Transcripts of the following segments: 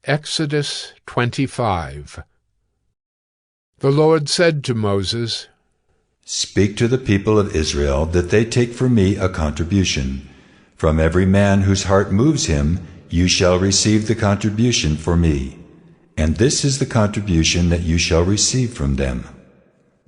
Exodus 25. The Lord said to Moses, Speak to the people of Israel that they take for me a contribution. From every man whose heart moves him, you shall receive the contribution for me. And this is the contribution that you shall receive from them: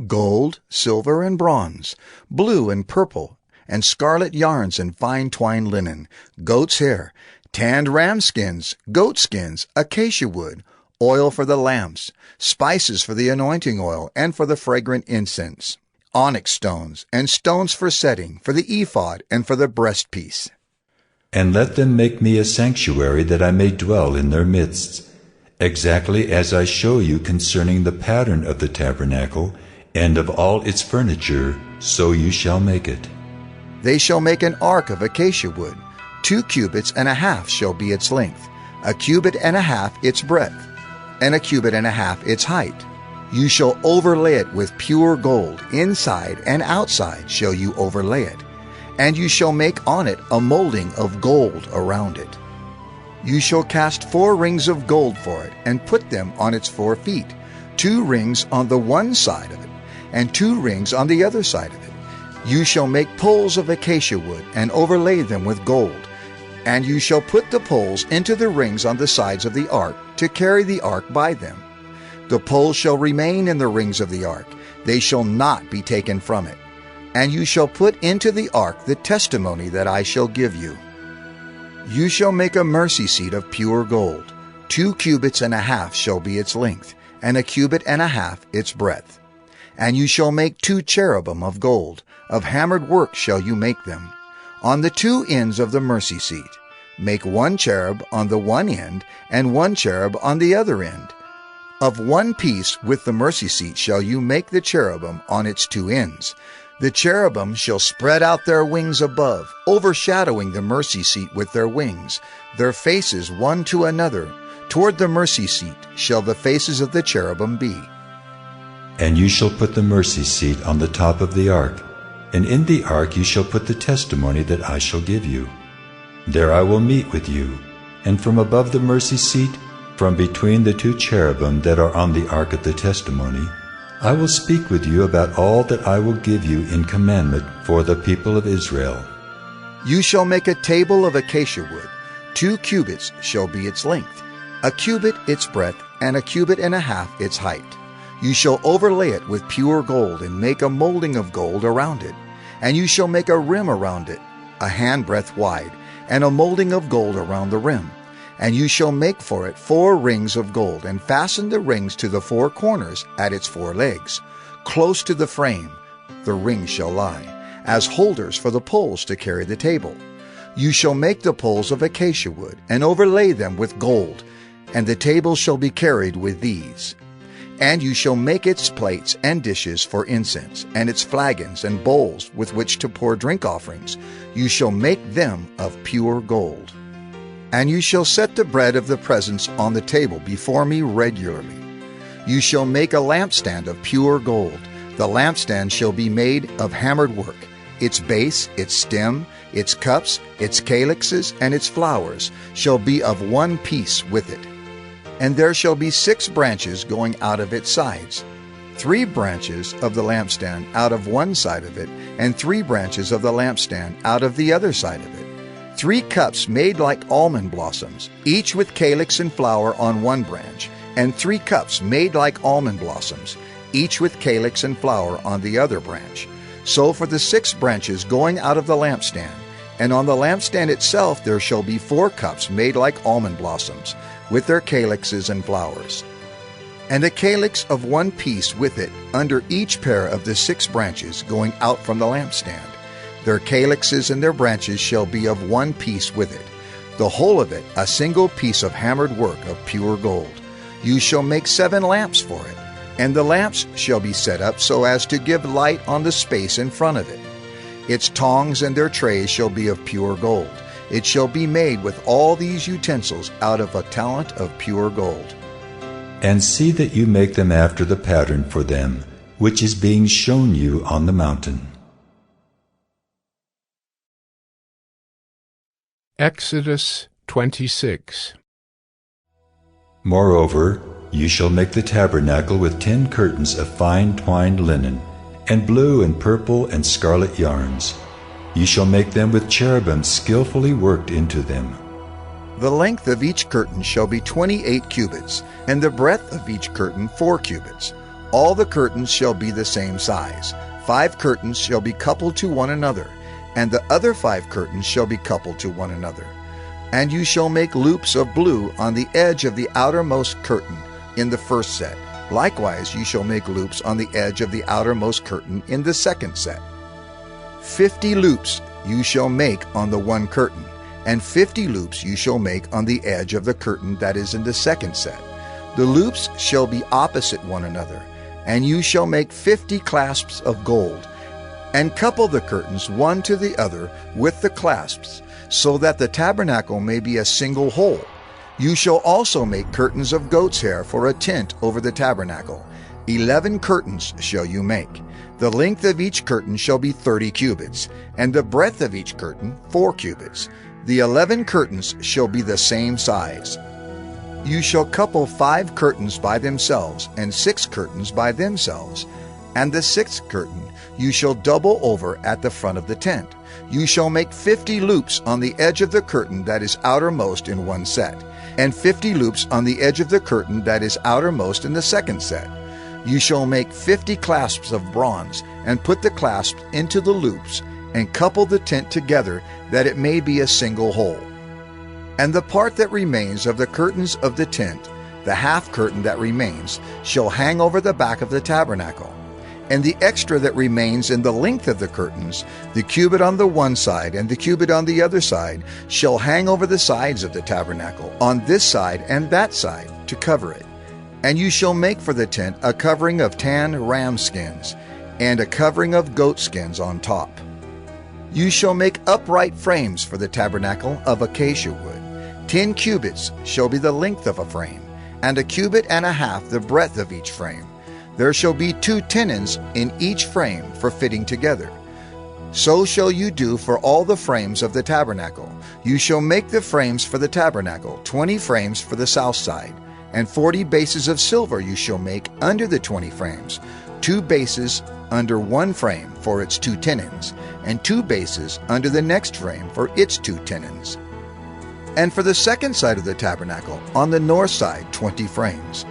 gold, silver, and bronze, blue and purple, and scarlet yarns and fine twined linen, goat's hair, tanned ram skins, goat skins, acacia wood, oil for the lamps, spices for the anointing oil and for the fragrant incense, onyx stones, and stones for setting, for the ephod and for the breastpiece. And let them make me a sanctuary that I may dwell in their midst, exactly as I show you concerning the pattern of the tabernacle and of all its furniture, so you shall make it. They shall make an ark of acacia wood. 2 cubits and a half shall be its length, 1 cubit and a half its breadth, and 1 cubit and a half its height. You shall overlay it with pure gold, inside and outside shall you overlay it, and you shall make on it a molding of gold around it. You shall cast 4 rings of gold for it, and put them on its 4 feet, 2 rings on the one side of it, and 2 rings on the other side of it. You shall make poles of acacia wood, and overlay them with gold. And you shall put the poles into the rings on the sides of the ark, to carry the ark by them. The poles shall remain in the rings of the ark, they shall not be taken from it. And you shall put into the ark the testimony that I shall give you. You shall make a mercy seat of pure gold. 2 cubits and a half shall be its length, and 1 cubit and a half its breadth. And you shall make 2 cherubim of gold, of hammered work shall you make them. On the 2 ends of the mercy seat, make 1 cherub on the one end, and 1 cherub on the other end. Of one piece with the mercy seat shall you make the cherubim on its 2 ends. The cherubim shall spread out their wings above, overshadowing the mercy seat with their wings, their faces one to another. Toward the mercy seat shall the faces of the cherubim be. And you shall put the mercy seat on the top of the ark, and in the ark you shall put the testimony that I shall give you. There I will meet with you, and from above the mercy seat, from between the 2 cherubim that are on the ark of the testimony, I will speak with you about all that I will give you in commandment for the people of Israel. You shall make a table of acacia wood. 2 cubits shall be its length, 1 cubit its breadth, and 1 cubit and a half its height. You shall overlay it with pure gold, and make a molding of gold around it. And you shall make a rim around it, a handbreadth wide, and a molding of gold around the rim. And you shall make for it 4 rings of gold, and fasten the rings to the 4 corners at its 4 legs. Close to the frame the rings shall lie, as holders for the poles to carry the table. You shall make the poles of acacia wood, and overlay them with gold, and the table shall be carried with these. And you shall make its plates and dishes for incense, and its flagons and bowls with which to pour drink offerings. You shall make them of pure gold. And you shall set the bread of the presence on the table before me regularly. You shall make a lampstand of pure gold. The lampstand shall be made of hammered work. Its base, its stem, its cups, its calyxes, and its flowers shall be of one piece with it. And there shall be 6 branches going out of its sides, 3 branches of the lampstand out of one side of it, and 3 branches of the lampstand out of the other side of it. 3 cups made like almond blossoms, each with calyx and flower on one branch, and 3 cups made like almond blossoms, each with calyx and flower on the other branch. So for the 6 branches going out of the lampstand, and on the lampstand itself there shall be 4 cups made like almond blossoms, with their calyxes and flowers. And a calyx of one piece with it under each pair of the 6 branches going out from the lampstand. Their calyxes and their branches shall be of one piece with it, the whole of it a single piece of hammered work of pure gold. You shall make 7 lamps for it, and the lamps shall be set up so as to give light on the space in front of it. Its tongs and their trays shall be of pure gold. It shall be made with all these utensils out of a talent of pure gold. And see that you make them after the pattern for them, which is being shown you on the mountain. Exodus 26. Moreover, you shall make the tabernacle with 10 curtains of fine twined linen, and blue and purple and scarlet yarns. You shall make them with cherubim skillfully worked into them. The length of each curtain shall be 28 cubits, and the breadth of each curtain 4 cubits. All the curtains shall be the same size. 5 curtains shall be coupled to one another, and the other 5 curtains shall be coupled to one another. And you shall make loops of blue on the edge of the outermost curtain in the first set. Likewise you shall make loops on the edge of the outermost curtain in the second set. 50 loops you shall make on the one curtain, and 50 loops you shall make on the edge of the curtain that is in the second set. The loops shall be opposite one another, and you shall make 50 clasps of gold, and couple the curtains one to the other with the clasps, so that the tabernacle may be a single whole. You shall also make curtains of goat's hair for a tent over the tabernacle. 11 curtains shall you make. The length of each curtain shall be 30 cubits, and the breadth of each curtain 4 cubits. The 11 curtains shall be the same size. You shall couple 5 curtains by themselves, and 6 curtains by themselves. And the 6th curtain you shall double over at the front of the tent. You shall make 50 loops on the edge of the curtain that is outermost in one set, and 50 loops on the edge of the curtain that is outermost in the second set. You shall make 50 clasps of bronze, and put the clasps into the loops, and couple the tent together, that it may be a single whole. And the part that remains of the curtains of the tent, the half curtain that remains, shall hang over the back of the tabernacle. And the extra that remains in the length of the curtains, the cubit on the one side and the cubit on the other side, shall hang over the sides of the tabernacle, on this side and that side, to cover it. And you shall make for the tent a covering of tan ram skins, and a covering of goat skins on top. You shall make upright frames for the tabernacle of acacia wood. 10 cubits shall be the length of a frame, and a cubit and a half the breadth of each frame. There shall be 2 tenons in each frame for fitting together. So shall you do for all the frames of the tabernacle. You shall make the frames for the tabernacle, 20 frames for the south side, and 40 bases of silver you shall make under the 20 frames, 2 bases under one frame for its 2 tenons, and 2 bases under the next frame for its 2 tenons. And for the second side of the tabernacle, on the north side, 20 frames,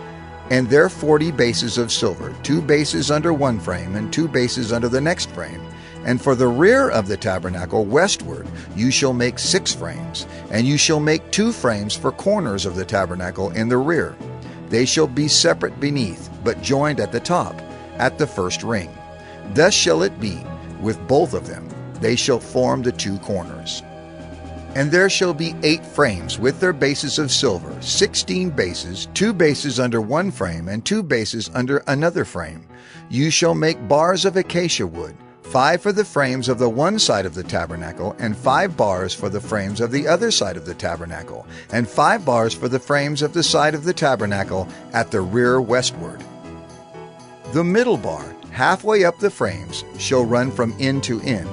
and there 40 bases of silver, 2 bases under one frame, and 2 bases under the next frame. And for the rear of the tabernacle westward, you shall make 6 frames, and you shall make 2 frames for corners of the tabernacle in the rear. They shall be separate beneath, but joined at the top, at the first ring. Thus shall it be with both of them. They shall form the 2 corners. And there shall be 8 frames with their bases of silver, 16 bases, 2 bases under one frame, and 2 bases under another frame. You shall make bars of acacia wood, 5 for the frames of the one side of the tabernacle, and 5 bars for the frames of the other side of the tabernacle, and 5 bars for the frames of the side of the tabernacle at the rear westward. The middle bar, halfway up the frames, shall run from end to end.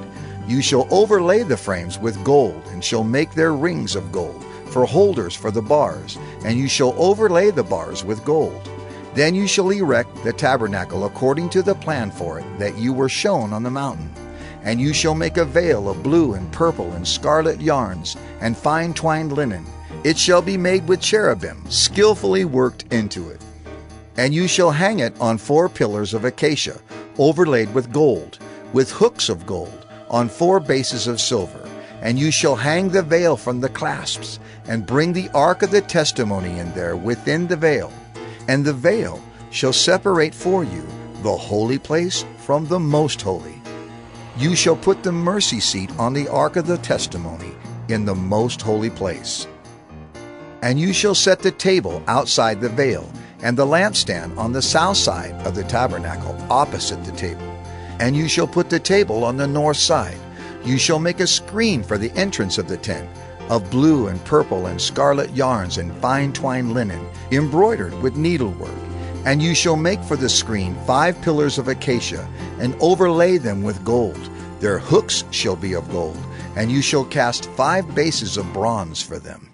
You shall overlay the frames with gold, and shall make their rings of gold, for holders for the bars, and you shall overlay the bars with gold. Then you shall erect the tabernacle according to the plan for it that you were shown on the mountain. And you shall make a veil of blue and purple and scarlet yarns, and fine twined linen. It shall be made with cherubim, skillfully worked into it. And you shall hang it on 4 pillars of acacia, overlaid with gold, with hooks of gold, on 4 bases of silver. And you shall hang the veil from the clasps, and bring the ark of the testimony in there within the veil. And the veil shall separate for you the holy place from the most holy. You shall put the mercy seat on the ark of the testimony in the most holy place. And you shall set the table outside the veil, and the lampstand on the south side of the tabernacle opposite the table. And you shall put the table on the north side. You shall make a screen for the entrance of the tent, of blue and purple and scarlet yarns and fine twined linen, embroidered with needlework. And you shall make for the screen 5 pillars of acacia, and overlay them with gold. Their hooks shall be of gold, and you shall cast 5 bases of bronze for them.